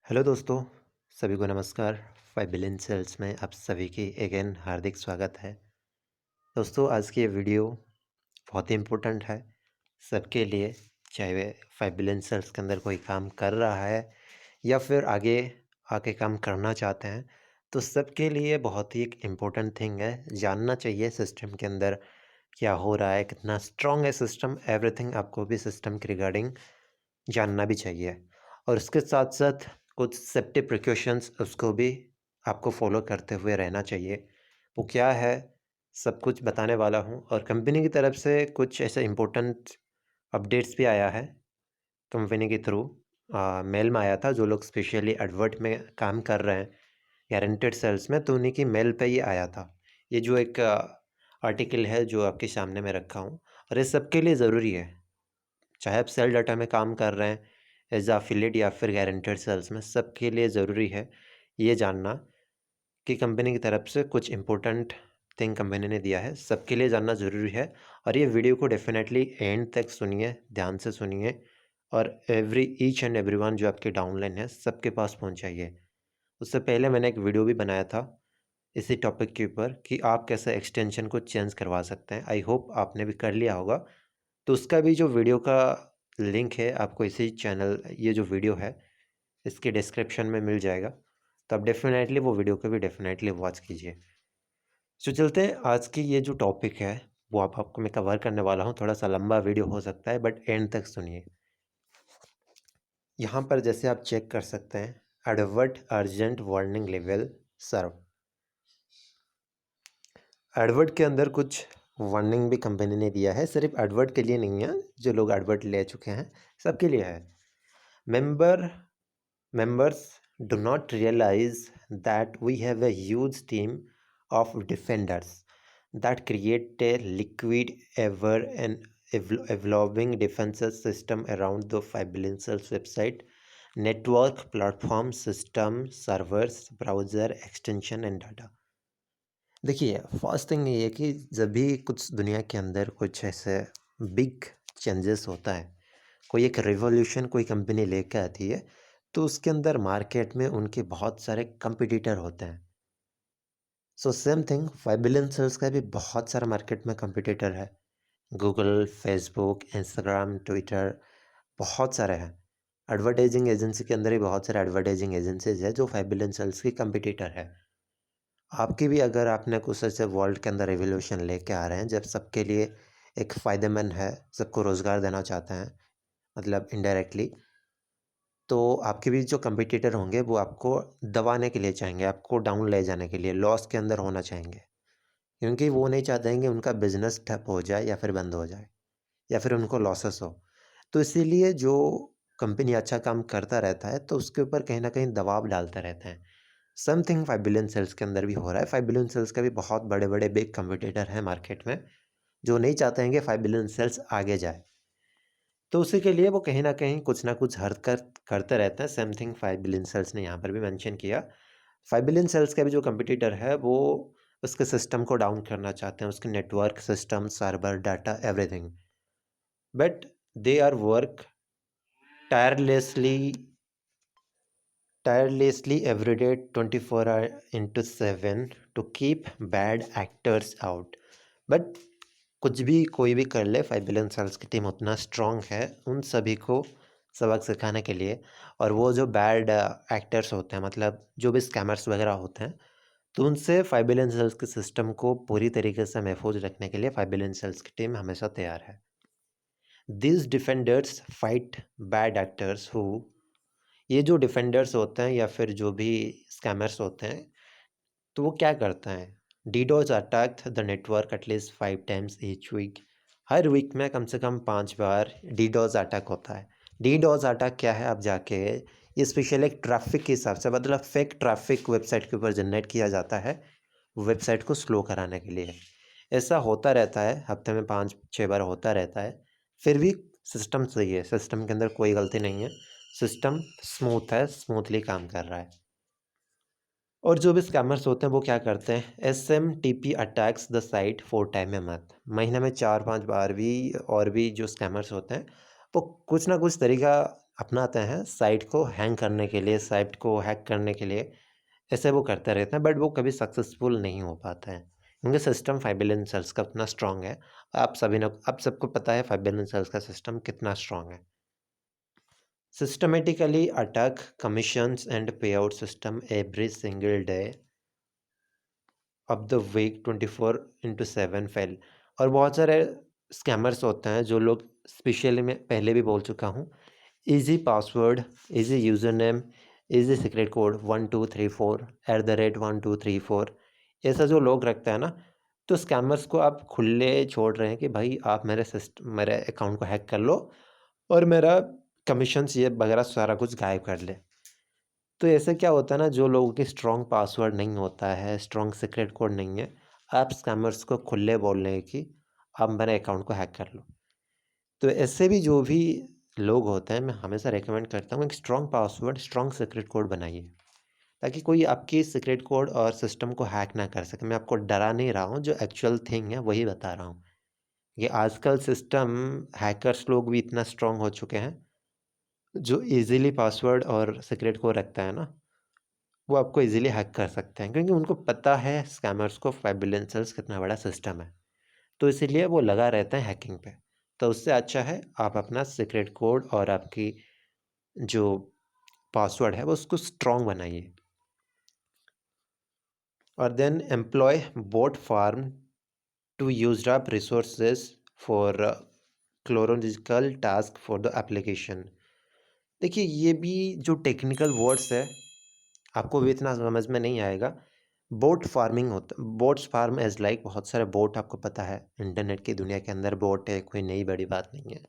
Hello दोस्तों, सभी को नमस्कार। 5 बिलियन सेल्स में आप सभी की अगेन हार्दिक स्वागत है। दोस्तों, आज की ये वीडियो बहुत ही इम्पोर्टेंट है सबके लिए, चाहे वे 5 बिलियन सेल्स के अंदर कोई काम कर रहा है या फिर आगे आके काम करना चाहते हैं। तो सबके लिए बहुत ही एक इम्पोर्टेंट थिंग है, जानना चाहिए सिस्टम के अंदर क्या हो रहा है, कितना स्ट्रॉन्ग है सिस्टम, एवरीथिंग आपको भी सिस्टम के रिगार्डिंग जानना भी चाहिए। और उसके साथ साथ कुछ सेफ्टी प्रिकॉशंस उसको भी आपको फॉलो करते हुए रहना चाहिए। वो क्या है, सब कुछ बताने वाला हूँ। और कंपनी की तरफ से कुछ ऐसे इम्पोर्टेंट अपडेट्स भी आया है कंपनी के थ्रू। मेल में आया था, जो लोग स्पेशली एडवर्ट में काम कर रहे हैं गारंटेड सेल्स में, तो उन्हीं की मेल पे ही आया था। ये जो एक आर्टिकल है जो आपके सामने मैं रखा हूँ, और ये सबके लिए ज़रूरी है, चाहे आप सेल डाटा में काम कर रहे हैं एज अफिलिएट या फिर गारंटेड सेल्स में, सबके लिए ज़रूरी है ये जानना कि कंपनी की तरफ से कुछ इम्पोर्टेंट थिंग कंपनी ने दिया है, सबके लिए जानना ज़रूरी है। और ये वीडियो को डेफिनेटली एंड तक सुनिए, ध्यान से सुनिए, और ईच एंड एवरीवन जो आपके डाउनलाइन है सबके पास पहुंचाइए। उससे पहले मैंने एक वीडियो भी बनाया था इसी टॉपिक के ऊपर कि आप कैसे एक्सटेंशन को चेंज करवा सकते हैं। आई होप आपने भी कर लिया होगा। तो उसका भी जो वीडियो का लिंक है आपको इसी चैनल, ये जो वीडियो है इसके डिस्क्रिप्शन में मिल जाएगा, तो आप डेफिनेटली वो वीडियो को भी डेफिनेटली वॉच कीजिए। तो चलते हैं, आज की ये जो टॉपिक है वो आपको मैं कवर करने वाला हूँ। थोड़ा सा लंबा वीडियो हो सकता है बट एंड तक सुनिए। यहाँ पर जैसे आप चेक कर सकते हैं, एडवर्ट अर्जेंट वार्निंग लेवल सर्व। एडवर्ट के अंदर कुछ वार्निंग भी कंपनी ने दिया है, सिर्फ एडवर्ट के लिए नहीं है, जो लोग एडवर्ट ले चुके हैं सबके लिए है। Member Members do not realize that we have a huge team of defenders that create a liquid, ever and evolving defenses system around the 5 billion cells website, network, platform, system, servers, browser, extension and data। देखिए, first thing ये है कि जब भी कुछ दुनिया के अंदर कुछ ऐसे बिग चेंजेस होता है, कोई एक रिवॉल्यूशन कोई कंपनी लेकर आती है, तो उसके अंदर मार्केट में उनके बहुत सारे कंपटीटर होते हैं। So same thing 5 billion sales का भी बहुत सारा मार्केट में कंपटीटर है। गूगल, फेसबुक, इंस्टाग्राम, ट्विटर, बहुत सारे हैं। एडवर्टाइजिंग एजेंसी के अंदर ही बहुत सारे एडवर्टाइजिंग एजेंसीज है जो 5 बिलियन सेल्स की कंपटीटर है। आपकी भी अगर आपने कुछ ऐसे वर्ल्ड के अंदर रिवोल्यूशन लेके आ रहे हैं, जब सबके लिए एक फ़ायदेमंद है, सबको रोज़गार देना चाहते हैं, मतलब इनडायरेक्टली, तो आपके भी जो कंपटीटर होंगे वो आपको दबाने के लिए चाहेंगे, आपको डाउन ले जाने के लिए, लॉस के अंदर होना चाहेंगे, क्योंकि वो नहीं चाहते हैं कि उनका बिजनेस ठप हो जाए या फिर बंद हो जाए या फिर उनको लॉसेस हो। तो इसीलिए जो कंपनी अच्छा काम करता रहता है तो उसके ऊपर कहीं ना कहीं दबाव डालते रहते हैं। समथिंग 5 बिलियन सेल्स के अंदर भी हो रहा है। 5 बिलियन सेल्स का भी बहुत बड़े बड़े बिग कंपटीटर हैं मार्केट में, जो नहीं चाहते हैं कि 5 बिलियन सेल्स आगे जाए। तो उसी के लिए वो कहीं न कहीं कुछ ना कुछ हरकत करते रहते हैं। समथिंग 5 बिलियन सेल्स ने यहाँ पर भी मेंशन किया। 5 बिलियन सेल्स का भी जो कंपटीटर है वो उसके सिस्टम को डाउन करना चाहते हैं, उसके network, system, server, data, everything. But they are work tirelessly tirelessly every day 24 hour into 7 to keep bad actors out। But कुछ भी कोई भी कर ले, 5 बिलियन सेल्स की टीम उतना स्ट्रांग है उन सभी को सबक सिखाने के लिए। और वो जो बैड एक्टर्स होते हैं, मतलब जो भी स्कैमर्स वगैरह होते हैं, तो उनसे 5 बिलियन सेल्स के सिस्टम को पूरी तरीके से महफूज रखने के लिए 5 बिलियन सेल्स की टीम हमेशा तैयार है। This defenders fight bad actors who, ये जो डिफेंडर्स होते हैं या फिर जो भी स्कैमर्स होते हैं, तो वो क्या करते हैं, DDoS attack the network at least 5 times each week. हर वीक में कम से कम 5 बार डीडोस अटैक होता है। डीडोस अटैक क्या है, आप जाके ये स्पेशल एक ट्रैफिक के हिसाब से, मतलब फेक ट्रैफिक वेबसाइट के ऊपर जनरेट किया जाता है वेबसाइट को स्लो कराने के लिए। ऐसा होता रहता है, हफ्ते में 5-6 बार होता रहता है। फिर भी सिस्टम सही है, सिस्टम के अंदर कोई गलती नहीं है, सिस्टम स्मूथ है, स्मूथली काम कर रहा है। और जो भी स्कैमर्स होते हैं वो क्या करते हैं, SMTP attacks the site 4 time a month, महीने में 4-5 बार भी। और भी जो स्कैमर्स होते हैं वो कुछ ना कुछ तरीका अपनाते हैं साइट को हैंग करने के लिए, साइट को हैक करने के लिए, ऐसे वो करते रहते हैं, बट वो कभी सक्सेसफुल नहीं हो पाता है क्योंकि सिस्टम 5 बिलियन सेल्स का उतना स्ट्रांग है। आप सबको पता है 5 बिलियन सेल्स का सिस्टम कितना स्ट्रांग है। Systematically attack commissions and pay out system every single day of the week 24/7 fail. और बहुत सारे स्कैमर्स होते हैं जो लोग, स्पेशली मैं पहले भी बोल चुका हूँ, easy password, easy user name, easy secret code 1234 @1234, ऐसा जो लोग रखते हैं ना, तो स्कैमर्स को आप खुले छोड़ रहे हैं कि भाई आप मेरे अकाउंट को हैक कर लो और मेरा कमीशंस ये वगैरह सारा कुछ गायब कर ले। तो ऐसे क्या होता है ना, जो लोगों की स्ट्रॉन्ग पासवर्ड नहीं होता है, स्ट्रॉन्ग सीक्रेट कोड नहीं है, आप स्कैमर्स को खुले बोल रहे हैं कि आप मेरे अकाउंट को हैक कर लो। तो ऐसे भी जो भी लोग होते हैं, मैं हमेशा रेकमेंड करता हूँ एक strong password, strong secret code बनाइए, ताकि कोई आपकी सीक्रेट कोड और सिस्टम को हैक ना कर सके। मैं आपको डरा नहीं रहा हूँ, जो एक्चुअल थिंग है वही बता रहा हूँ। ये आजकल सिस्टम हैकर्स लोग भी इतना स्ट्रॉन्ग हो चुके हैं, जो इजीली पासवर्ड और सीक्रेट को रखता है ना, वो आपको इजीली हैक कर सकते हैं, क्योंकि उनको पता है स्कैमर्स को 5 बिलियन सेल्स कितना बड़ा सिस्टम है। तो इसीलिए वो लगा रहते हैं हैकिंग पे। तो उससे अच्छा है आप अपना सीक्रेट कोड और आपकी जो पासवर्ड है वो उसको स्ट्रॉन्ग बनाइए। और then employ bot farm to use up resources for chronological task for the application. देखिए, ये भी जो टेक्निकल वर्ड्स है आपको भी इतना समझ में नहीं आएगा। बोट फार्मिंग होता, बोट्स फार्म एज लाइक, बहुत सारे बोट आपको पता है, इंटरनेट की दुनिया के अंदर बोट है, कोई नई बड़ी बात नहीं है।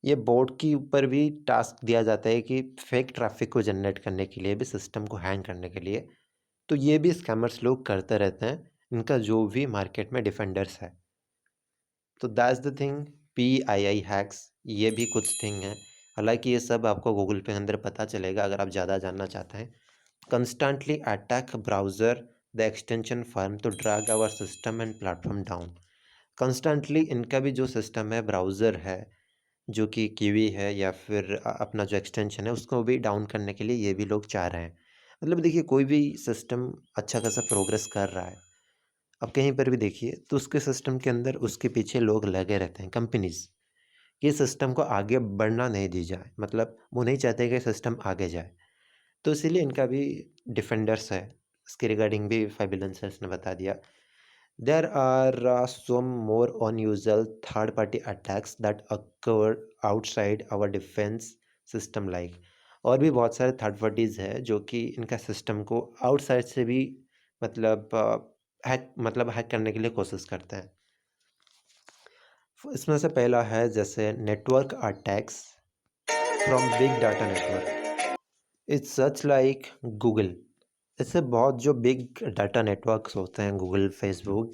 ये बोट के ऊपर भी टास्क दिया जाता है कि फेक ट्रैफिक को जनरेट करने के लिए भी, सिस्टम को हैंग करने के लिए। तो ये भी स्कैमर्स लोग करते रहते हैं, इनका जो भी मार्केट में डिफेंडर्स है। तो that's the thing, PII hacks, ये भी कुछ थिंग है। हालांकि ये सब आपको गूगल पे अंदर पता चलेगा अगर आप ज़्यादा जानना चाहते हैं। Constantly attack browser the extension firm to drag our system and platform down. Constantly इनका भी जो सिस्टम है, ब्राउज़र है जो कि कीवी है, या फिर अपना जो एक्सटेंशन है उसको भी डाउन करने के लिए ये भी लोग चाह रहे हैं। मतलब देखिए, कोई भी सिस्टम अच्छा खासा प्रोग्रेस कर रहा है, अब कहीं पर भी देखिए तो उसके सिस्टम के अंदर उसके पीछे लोग लगे रहते हैं, कंपनीज, ये सिस्टम को आगे बढ़ना नहीं दी जाए, मतलब वो नहीं चाहते कि सिस्टम आगे जाए। तो इसीलिए इनका भी डिफेंडर्स है। इसके रिगार्डिंग भी फाइबिलेंसर्स ने बता दिया। There are some more unusual third party attacks that occur outside our defence system like. और भी बहुत सारे थर्ड पार्टीज़ हैं जो कि इनका सिस्टम को आउटसाइड से भी, मतलब हैक करने के लिए कोशिश करते हैं। इसमें से पहला है जैसे network attacks from big data network, it's such like Google. इससे बहुत जो बिग डाटा नेटवर्क्स होते हैं, गूगल, फेसबुक,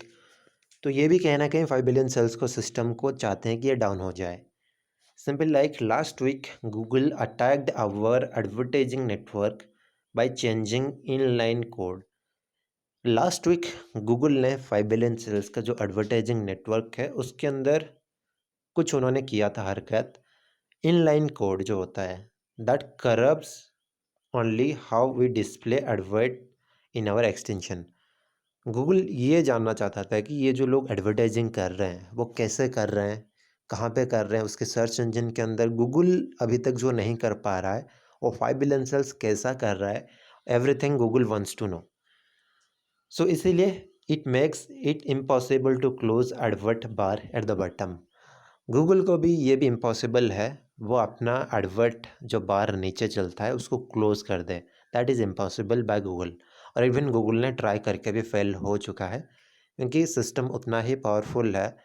तो ये भी कहीं ना कहीं 5 बिलियन सेल्स को, सिस्टम को चाहते हैं कि ये डाउन हो जाए। Simple like last week Google attacked our advertising network by changing inline code. Last week Google ने 5 बिलियन सेल्स का जो एडवर्टाइजिंग नेटवर्क है उसके अंदर कुछ उन्होंने किया था हरकत, इनलाइन कोड जो होता है, that corrupts only how we display advert in our extension. Google ये जानना चाहता था कि ये जो लोग एडवर्टाइजिंग कर रहे हैं वो कैसे कर रहे हैं, कहाँ पे कर रहे हैं, उसके सर्च इंजन के अंदर गूगल अभी तक जो नहीं कर पा रहा है वो 5 बिलियन सेल्स कैसा कर रहा है, everything Google wants to know. So इसीलिए it makes it impossible to close advert bar at the bottom. Google को भी ये भी इम्पॉसिबल है वो अपना एडवर्ट जो बार नीचे चलता है उसको क्लोज कर दे। That is impossible by Google. और इवन गूगल ने ट्राई करके भी फेल हो चुका है, क्योंकि सिस्टम उतना ही पावरफुल है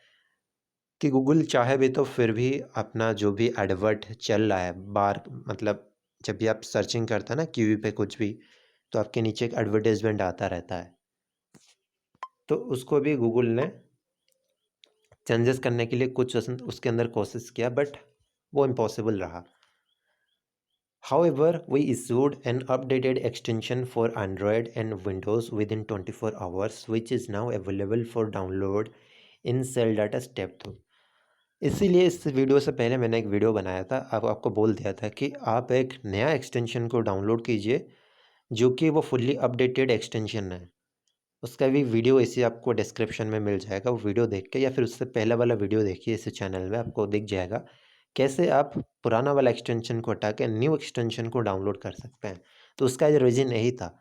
कि गूगल चाहे भी तो फिर भी अपना जो भी एडवर्ट चल रहा है बार, मतलब जब भी आप सर्चिंग करते हैं ना कीवी पे कुछ भी, तो आपके नीचे एक एडवर्टाइजमेंट आता रहता है, तो उसको भी गूगल ने चेंजेस करने के लिए कुछ उसके अंदर कोशिश किया, बट वो इम्पॉसिबल रहा। However, we issued an updated extension for Android and Windows within 24 hours, which is now available for download in Cell Data Step 2। इसीलिए इस वीडियो से पहले मैंने एक वीडियो बनाया था, अब आपको बोल दिया था कि आप एक नया एक्सटेंशन को डाउनलोड कीजिए जो कि वो फुल्ली अपडेटेड एक्सटेंशन है। उसका भी वीडियो इसी आपको डिस्क्रिप्शन में मिल जाएगा, वो वीडियो देख के या फिर उससे पहला वाला वीडियो देखिए इस चैनल में, आपको दिख जाएगा कैसे आप पुराना वाला एक्सटेंशन को हटा के न्यू एक्सटेंशन को डाउनलोड कर सकते हैं। तो उसका रीज़न यही था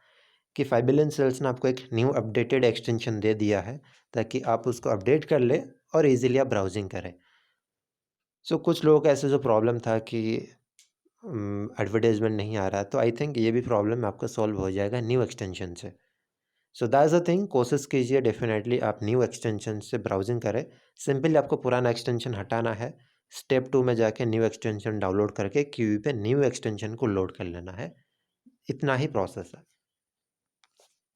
कि फाइबिलियन सेल्स ने आपको एक न्यू अपडेटेड एक्सटेंशन दे दिया है ताकि आप उसको अपडेट कर ले और इजीली आप ब्राउजिंग करें। सो कुछ लोगों का ऐसा जो प्रॉब्लम था कि एडवर्टाइजमेंट नहीं आ रहा, तो आई थिंक ये भी प्रॉब्लम आपका सॉल्व हो जाएगा न्यू एक्सटेंशन से। सो दैट्स अ थिंग, कोशिश कीजिए डेफिनेटली आप न्यू एक्सटेंशन से ब्राउजिंग करें। सिंपली आपको पुराना एक्सटेंशन हटाना है, स्टेप 2 में जाके न्यू एक्सटेंशन डाउनलोड करके क्यूई पे न्यू एक्सटेंशन को लोड कर लेना है, इतना ही प्रोसेस है।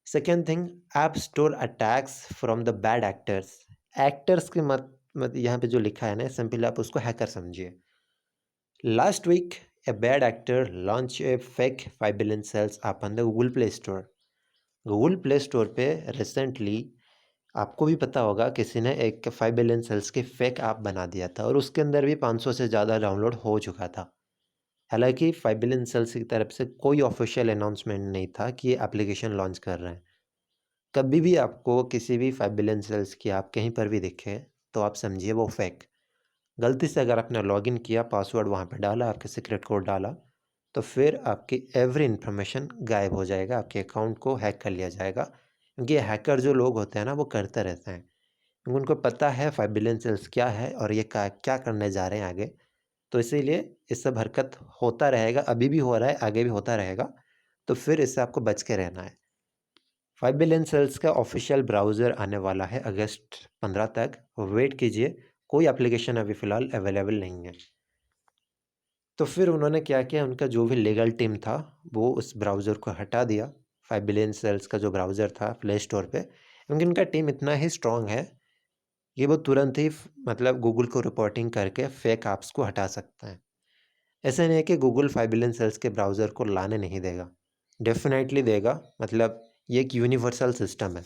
Second thing, app store attacks from the bad actors. Actors के मत यहाँ पे जो लिखा है ना, सिंपली आप उसको हैकर समझिए। Last week a bad actor launched a fake 5 billion cells app on the Google Play Store। Google play store पे रिसेंटली आपको भी पता होगा किसी ने एक 5 बिलियन सेल्स के फेक ऐप बना दिया था और उसके अंदर भी 500 से ज़्यादा डाउनलोड हो चुका था। हालांकि 5 बिलियन सेल्स की तरफ से कोई ऑफिशियल अनाउंसमेंट नहीं था कि ये एप्लीकेशन लॉन्च कर रहे हैं। कभी भी आपको किसी भी 5 बिलियन सेल्स की ऐप कहीं पर भी दिखे तो आप समझिए वो फेक। गलती से अगर आपने लॉगिन किया, पासवर्ड वहाँ पे डाला, आपके सीक्रेट कोड डाला, तो फिर आपकी एवरी इन्फॉर्मेशन गायब हो जाएगा, आपके अकाउंट को हैक कर लिया जाएगा। क्योंकि हैकर जो लोग होते हैं ना, वो करते रहते हैं, क्योंकि उनको पता है 5 बिलियन सेल्स क्या है और ये क्या करने जा रहे हैं आगे। तो इसीलिए ये सब हरकत होता रहेगा, अभी भी हो रहा है, आगे भी होता रहेगा। तो फिर इससे आपको बच के रहना है। 5 बिलियन सेल्स का ऑफिशियल ब्राउज़र आने वाला है अगस्त 15 तक, वेट कीजिए। कोई एप्लीकेशन अभी फ़िलहाल अवेलेबल नहीं है। तो फिर उन्होंने क्या किया, उनका जो भी लीगल टीम था वो उस ब्राउज़र को हटा दिया। 5 बिलियन सेल्स का जो ब्राउज़र था प्ले स्टोर पे, क्योंकि उनका टीम इतना ही स्ट्रॉन्ग है कि वो तुरंत ही मतलब गूगल को रिपोर्टिंग करके फेक ऐप्स को हटा सकते हैं। ऐसा नहीं है कि गूगल 5 बिलियन सेल्स के ब्राउज़र को लाने नहीं देगा, डेफिनेटली देगा। मतलब ये एक यूनिवर्सल सिस्टम है।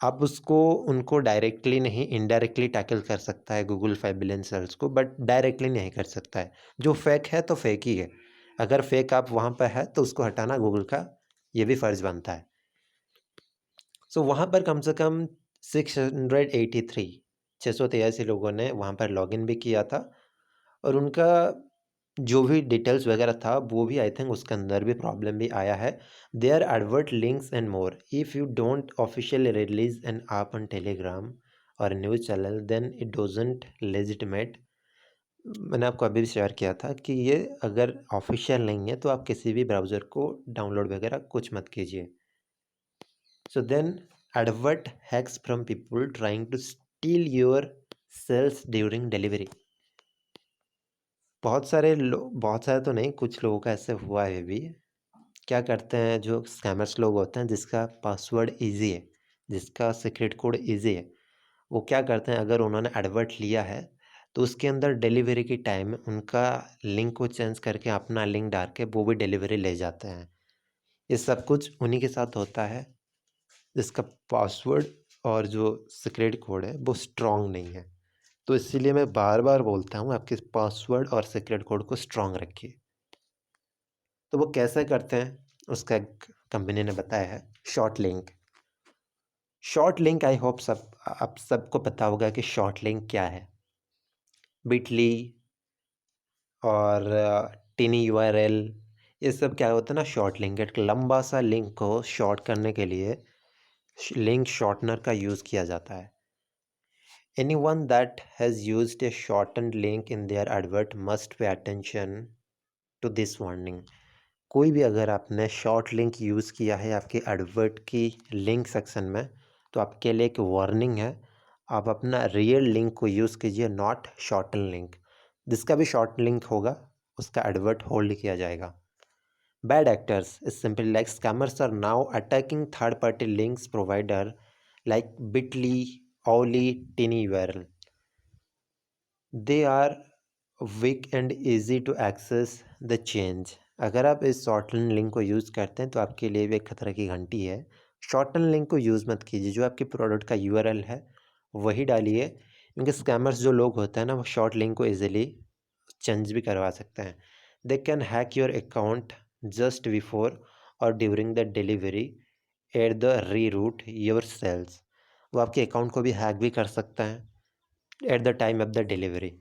आप उसको उनको डायरेक्टली नहीं, इनडायरेक्टली टैकल कर सकता है गूगल 5 बिलियन सेल्स को, बट डायरेक्टली नहीं कर सकता है। जो फेक है तो फेक ही है। अगर फेक आप वहाँ पर है तो उसको हटाना गूगल का ये भी फ़र्ज़ बनता है। सो वहाँ पर कम से कम 683 लोगों ने वहाँ पर लॉगिन भी किया था और उनका जो भी डिटेल्स वगैरह था वो भी आई थिंक उसके अंदर भी प्रॉब्लम भी आया है। Their advert links and more, if you don't officially release an app on Telegram और news channel then it doesn't legitimate. मैंने आपको अभी भी शेयर किया था कि ये अगर ऑफिशियल नहीं है तो आप किसी भी ब्राउज़र को डाउनलोड वगैरह कुछ मत कीजिए। So then, advert hacks from people trying to steal your sales during delivery. बहुत सारे तो नहीं, कुछ लोगों का ऐसे हुआ है भी। क्या करते हैं जो स्कैमर्स लोग होते हैं, जिसका पासवर्ड इजी है, जिसका सीक्रेट कोड इजी है, वो क्या करते हैं, अगर उन्होंने एडवर्ट लिया है तो उसके अंदर डिलीवरी की टाइम में उनका लिंक को चेंज करके अपना लिंक डाल के वो भी डिलीवरी ले जाते हैं। ये सब कुछ उन्हीं के साथ होता है जिसका पासवर्ड और जो सीक्रेट कोड है वो स्ट्रॉन्ग नहीं है। तो इसीलिए मैं बार बार बोलता हूँ आपके पासवर्ड और सीक्रेट कोड को स्ट्रॉन्ग रखिए। तो वो कैसे करते हैं उसका एक कंपनी ने बताया है, short link. Short link I hope आप सबको पता होगा कि शॉर्ट लिंक क्या है। बिटली और टिनी यूआरएल, ये सब क्या होता है ना, शॉर्ट लिंक। एक लंबा सा लिंक को शॉर्ट करने के लिए लिंक शॉर्टनर का यूज़ किया जाता है। Anyone that has used a shortened link in their advert must pay attention to this warning। कोई भी अगर आपने शॉर्ट लिंक यूज़ किया है आपके एडवर्ट की लिंक सेक्शन में, तो आपके लिए एक वार्निंग है। आप अपना रियल लिंक को यूज़ कीजिए, नॉट शॉर्टन लिंक। जिसका भी शॉर्ट लिंक होगा उसका एडवर्ट होल्ड किया जाएगा। Bad actors is simply like scammers are now attacking third-party links provider like Bitly, Owly, TinyURL। They are weak and easy to access the change। अगर आप इस shorten link को use करते हैं तो आपके लिए भी एक खतरे की घंटी है। शॉर्टन लिंक को यूज़ मत कीजिए, जो आपके प्रोडक्ट का यूआरएल है वही डालिए। क्योंकि स्कैमर्स जो लोग होते हैं ना, वो शॉर्ट लिंक को ईजिली चेंज भी करवा सकते हैं। They can hack your account just before और during the delivery at the reroute your sales. वो आपके अकाउंट को भी हैक भी कर सकते हैं at the time of the delivery.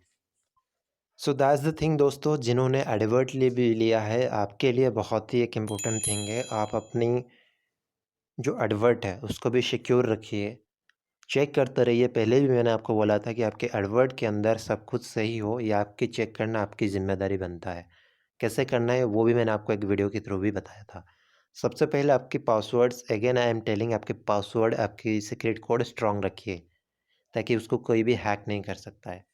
So that's the thing दोस्तों, जिन्होंने एडवर्ट लिए भी लिया है, आपके लिए बहुत ही एक इम्पोर्टेंट थिंग है। आप अपनी जो एडवर्ट है उसको भी सिक्योर रखिए, चेक करते रहिए। पहले भी मैंने आपको बोला था कि आपके एडवर्ट के अंदर सब कुछ सही हो, या आपकी चेक करना आपकी ज़िम्मेदारी बनता है। कैसे करना है वो भी मैंने आपको एक वीडियो के थ्रू भी बताया था। सबसे पहले आपके passwords, again I am telling, आपके पासवर्ड, आपकी सीक्रेट कोड स्ट्रॉन्ग रखिए, ताकि उसको कोई भी हैक नहीं कर सकता है।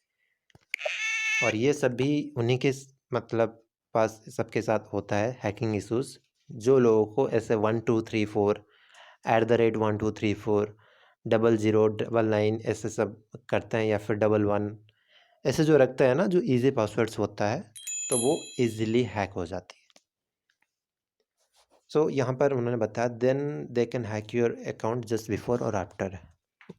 और ये सब भी उन्हीं के मतलब पास सबके साथ होता है हैकिंग इशूज़, जो लोगों को ऐसे 1234 @1234 0099 ऐसे सब करते हैं, या फिर 11 ऐसे जो रखते हैं ना, जो इजी पासवर्ड्स होता है, तो वो इजीली हैक हो जाती है। सो यहाँ पर उन्होंने बताया then they can hack your account just before और आफ्टर।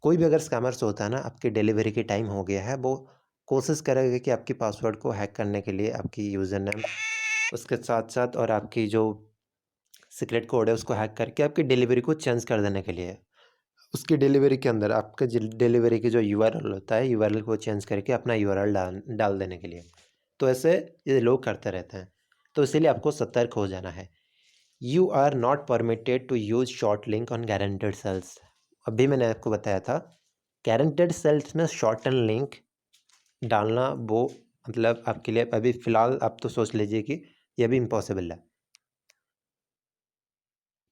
कोई भी अगर स्कैमर्स होता है ना, आपकी डिलीवरी की टाइम हो गया है, वो कोशिश करेगा कि आपकी पासवर्ड को हैक करने के लिए आपकी यूज़र नेम, उसके साथ साथ और आपकी जो सीक्रेट कोड है उसको हैक करके आपकी डिलीवरी को चेंज कर देने के लिए, उसकी डिलीवरी के अंदर आपके डिलीवरी की जो यूआरएल होता है, यूआरएल को चेंज करके अपना यूआरएल डाल देने के लिए। तो ऐसे ये लोग करते रहते हैं, तो इसीलिए आपको सतर्क हो जाना है। You are not permitted to use short link on guaranteed sales. अभी मैंने आपको बताया था, गारंटेड सेल्स में शॉर्टन लिंक डालना वो मतलब आपके लिए अभी फ़िलहाल आप तो सोच लीजिए कि ये भी इम्पॉसिबल है।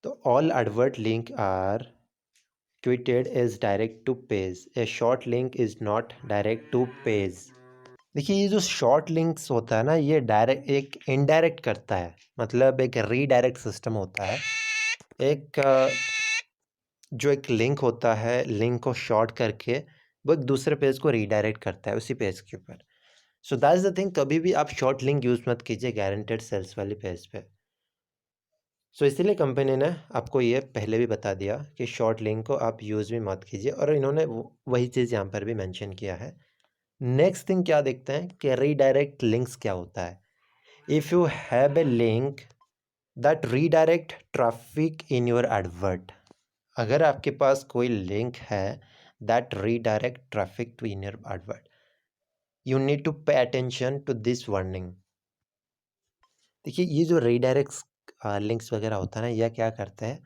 तो all advert link are tweeted is direct to page, a short link is not direct to page. देखिए, ये जो शॉर्ट लिंक्स होता है ना, ये डायरेक्ट एक इनडायरेक्ट करता है, मतलब एक रीडायरेक्ट सिस्टम होता है। एक जो एक लिंक होता है, लिंक को शॉर्ट करके वो एक दूसरे पेज को रीडायरेक्ट करता है उसी पेज के ऊपर। सो दैट्स द थिंग, कभी भी आप शॉर्ट लिंक यूज़ मत कीजिए गारंटेड सेल्स वाली पेज पे। सो इसीलिए कंपनी ने आपको ये पहले भी बता दिया कि शॉर्ट लिंक को आप यूज़ भी मत कीजिए, और इन्होंने वही चीज़ यहाँ पर भी मेंशन किया है। नेक्स्ट थिंग क्या देखते हैं कि रीडायरेक्ट लिंक्स क्या होता है। If you have a link that redirect traffic in your advert, अगर आपके पास कोई लिंक है that redirect traffic to in your advert, you need to pay attention to this warning. देखिए, ये जो रीडायरेक्ट्स लिंक्स वगैरह होता है ना, यह क्या करता है,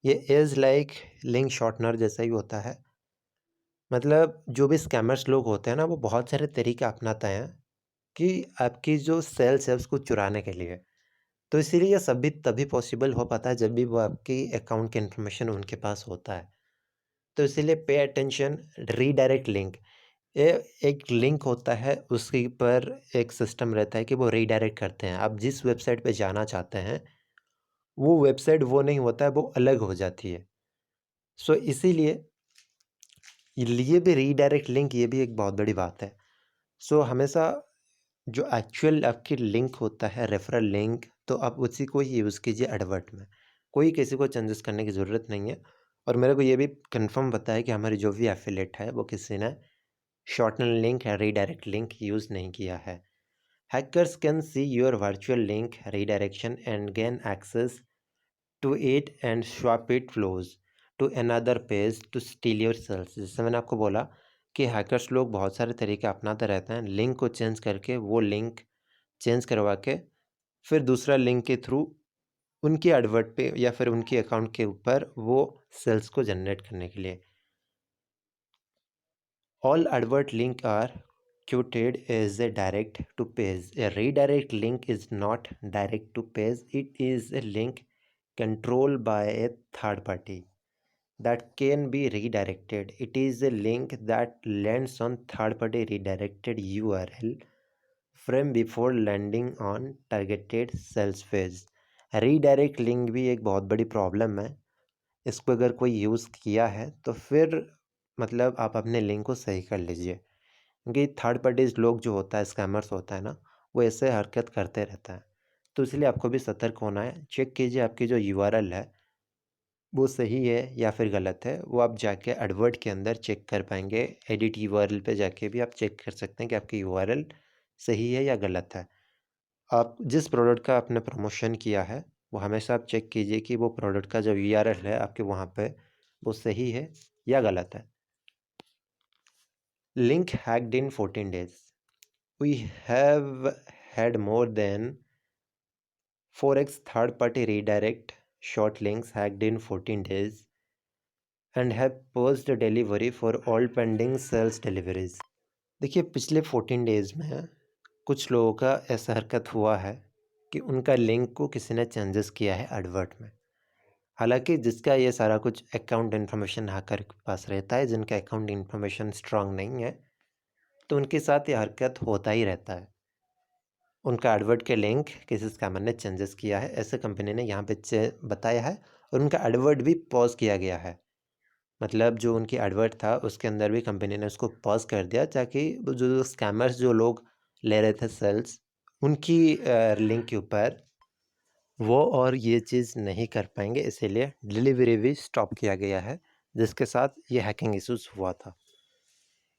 ये इज़ लाइक लिंक शॉर्टनर जैसा ही होता है। मतलब जो भी स्कैमर्स लोग होते हैं ना, वो बहुत सारे तरीके अपनाते हैं कि आपकी जो सेल्स है उसको चुराने के लिए। तो इसीलिए ये सभी तभी पॉसिबल हो पाता है जब भी वो आपकी अकाउंट की इन्फॉर्मेशन उनके पास होता है। तो इसीलिए पे अटेंशन। रीडायरेक्ट लिंक, ये एक लिंक होता है, उसके पर एक सिस्टम रहता है कि वो रीडायरेक्ट करते हैं। आप जिस वेबसाइट पे जाना चाहते हैं, वो वेबसाइट वो नहीं होता है, वो अलग हो जाती है। सो इसीलिए ये भी रीडायरेक्ट लिंक, ये भी एक बहुत बड़ी बात है। सो हमेशा जो एक्चुअल आपकी लिंक होता है, रेफरल लिंक, तो आप उसी को ही यूज़ कीजिए एडवर्ट में। कोई किसी को चेंजेस करने की ज़रूरत नहीं है। और मेरे को ये भी कंफर्म पता है कि हमारी जो भी एफिलिएट है, वो किसी ने शॉर्टन लिंक या रीडायरेक्ट लिंक यूज़ नहीं किया है। Hackers can see your virtual link redirection and gain access to it and swap it flows to another page to steal your sales. जैसे मैंने आपको बोला कि हैकर्स लोग बहुत सारे तरीके अपनाते रहते हैं, लिंक को चेंज करके, वो लिंक चेंज करवा के फिर दूसरा लिंक के थ्रू उनकी एडवर्ट पे या फिर उनकी अकाउंट के ऊपर वो सेल्स को जनरेट करने के लिए। All advert link are quoted as a direct to page. A redirect link is not direct to page. It is a link controlled by a third party that can be redirected. It is a link that lands on third party redirected URL frame before landing on targeted sales page. Redirect link भी एक बहुत बड़ी problem है। इसको अगर कोई use किया है तो फिर मतलब आप अपने लिंक को सही कर लीजिए, क्योंकि थर्ड पार्टीज लोग जो होता है, स्कैमर्स होता है ना, वो ऐसे हरकत करते रहता है। तो इसलिए आपको भी सतर्क होना है। चेक कीजिए आपकी जो यूआरएल है वो सही है या फिर गलत है, वो आप जाके एडवर्ड के अंदर चेक कर पाएंगे। एडिट यूआरएल पे जाके भी आप चेक कर सकते हैं कि आपकी यूआरएल सही है या गलत है। आप जिस प्रोडक्ट का आपने प्रमोशन किया है वो हमेशा आप चेक कीजिए कि वो प्रोडक्ट का जो यूआरएल है आपके वहाँ पे वो सही है या गलत है। Link hacked in 14 days। We have had more than 4x third-party redirect short links hacked in 14 days and have paused delivery for all pending sales deliveries। देखिए पिछले 14 डेज़ में कुछ लोगों का ऐसा हरकत हुआ है कि उनका लिंक को किसी ने चेंजेस किया है एडवर्ट में। हालांकि जिसका ये सारा कुछ अकाउंट इन्फॉर्मेशन हैकर के पास रहता है, जिनका अकाउंट इन्फॉर्मेशन स्ट्रांग नहीं है, तो उनके साथ ये हरकत होता ही रहता है। उनका एडवर्ट के लिंक किसी स्कैमर ने चेंजेस किया है, ऐसे कंपनी ने यहाँ पे बताया है, और उनका एडवर्ट भी पॉज किया गया है। मतलब जो उनकी एडवर्ट था उसके अंदर भी कंपनी ने उसको पॉज कर दिया ताकि जो स्कैमर्स जो लोग ले रहे थे सेल्स उनकी लिंक के ऊपर वो और ये चीज़ नहीं कर पाएंगे, इसीलिए डिलीवरी भी स्टॉप किया गया है, जिसके साथ ये हैकिंग इशूज़ हुआ था।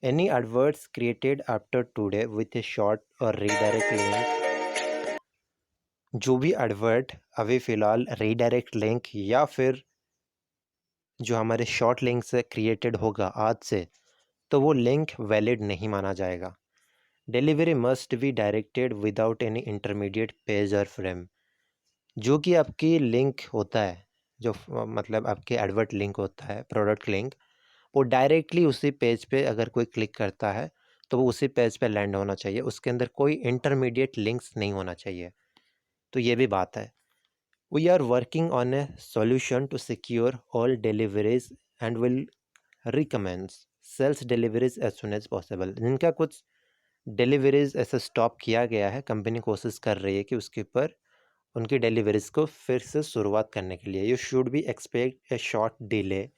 Any AdWords created after today with A short और रीडायरेक्ट लिंक, जो भी एडवर्ट अभी फ़िलहाल रीडायरेक्ट लिंक या फिर जो हमारे शॉर्ट लिंक से क्रिएटेड होगा आज से, तो वो लिंक वैलिड नहीं माना जाएगा। Delivery must be directed without any intermediate page और फ्रेम। जो कि आपकी लिंक होता है, जो मतलब आपके एडवर्ट लिंक होता है, प्रोडक्ट लिंक, वो डायरेक्टली उसी पेज पे अगर कोई क्लिक करता है तो वो उसी पेज पे लैंड होना चाहिए, उसके अंदर कोई इंटरमीडिएट लिंक्स नहीं होना चाहिए। तो ये भी बात है। We are working on a solution to secure all deliveries and will recommends sales deliveries as soon as possible. जिनका कुछ डिलीवरीज ऐसे स्टॉप किया गया है, कंपनी कोशिश कर रही है कि उसके ऊपर उनकी डिलीवरीज को फिर से शुरुआत करने के लिए। You should be expect a short delay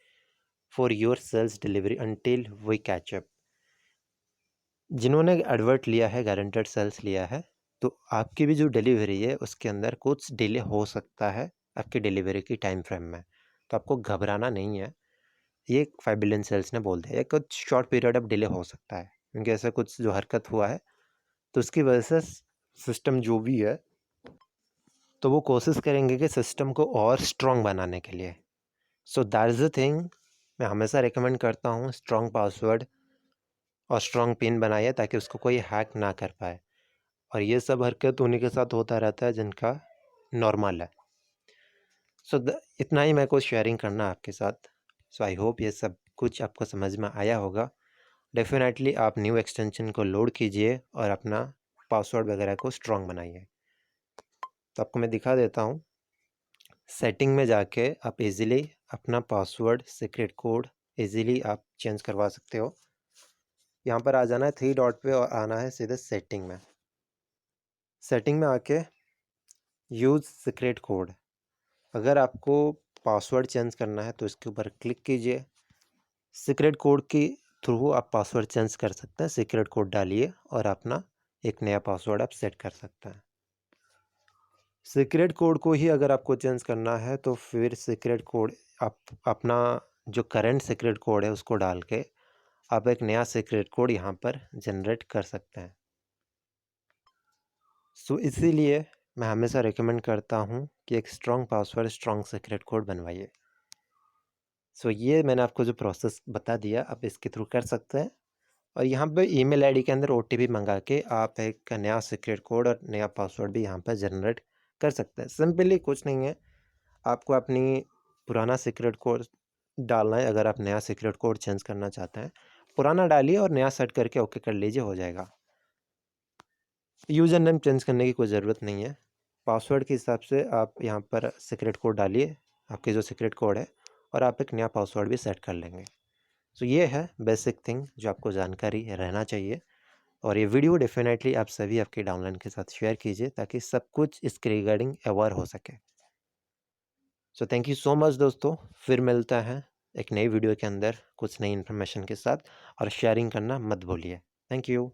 for your sales delivery until we catch up. जिन्होंने एडवर्ट लिया है, गारंटेड सेल्स लिया है, तो आपकी भी जो डिलीवरी है उसके अंदर कुछ डिले हो सकता है आपकी डिलीवरी की टाइम फ्रेम में, तो आपको घबराना नहीं है। ये 5 बिलियन सेल्स ने बोल दिया, कुछ शॉर्ट पीरियड ऑफ डिले हो सकता है क्योंकि ऐसा कुछ जो हरकत हुआ है, तो उसकी वजह से सिस्टम जो भी है तो वो कोशिश करेंगे कि सिस्टम को और स्ट्रॉन्ग बनाने के लिए। So that is the thing. मैं हमेशा रिकमेंड करता हूँ स्ट्रॉन्ग पासवर्ड और स्ट्रॉन्ग पिन बनाइए ताकि उसको कोई हैक ना कर पाए, और ये सब हरकत उन्हीं के साथ होता रहता है जिनका नॉर्मल है। सो इतना ही मेरे को शेयरिंग करना है आपके साथ। सो आई होप ये सब कुछ आपको समझ में आया होगा। डेफिनेटली आप न्यू एक्सटेंशन को लोड कीजिए और अपना पासवर्ड वगैरह को स्ट्रॉन्ग बनाइए। तो आपको मैं दिखा देता हूँ। सेटिंग में जाके आप इजीली अपना पासवर्ड सीक्रेट कोड इजीली आप चेंज करवा सकते हो। यहाँ पर आ जाना है 3 डॉट पे और आना है सीधे सेटिंग में। सेटिंग में आके यूज़ सीक्रेट कोड, अगर आपको पासवर्ड चेंज करना है तो इसके ऊपर क्लिक कीजिए। सीक्रेट कोड के थ्रू आप पासवर्ड चेंज कर सकते हैं। सीक्रेट कोड डालिए और अपना एक नया पासवर्ड आप सेट कर सकते हैं। सीक्रेट कोड को ही अगर आपको चेंज करना है तो फिर सीक्रेट कोड आप अपना जो करंट सीक्रेट कोड है उसको डाल के आप एक नया सीक्रेट कोड यहाँ पर जनरेट कर सकते हैं। सो इसीलिए मैं हमेशा रिकमेंड करता हूँ कि एक strong password, strong secret code बनवाइए। सो ये मैंने आपको जो प्रोसेस बता दिया आप इसके थ्रू कर सकते हैं, और यहाँ पे ईमेल आईडी के अंदर ओटीपी मंगा के आप एक नया सीक्रेट कोड और नया पासवर्ड भी यहाँ पर जनरेट कर सकते हैं। सिंपली कुछ नहीं है, आपको अपनी पुराना सीक्रेट कोड डालना है। अगर आप नया सीक्रेट कोड चेंज करना चाहते हैं, पुराना डालिए और नया सेट करके ओके कर लीजिए, हो जाएगा। यूज़र नेम चेंज करने की कोई ज़रूरत नहीं है। पासवर्ड के हिसाब से आप यहाँ पर सीक्रेट कोड डालिए, आपके जो सीक्रेट कोड है, और आप एक नया पासवर्ड भी सेट कर लेंगे। सो ये है बेसिक थिंग जो आपको जानकारी रहना चाहिए, और ये वीडियो डेफिनेटली आप सभी आपके डाउनलाइन के साथ शेयर कीजिए ताकि सब कुछ इसके रिगार्डिंग अवेयर हो सके। So thank you so much दोस्तों, फिर मिलता है एक नई वीडियो के अंदर कुछ नई इन्फॉर्मेशन के साथ, और शेयरिंग करना मत भूलिए। Thank you.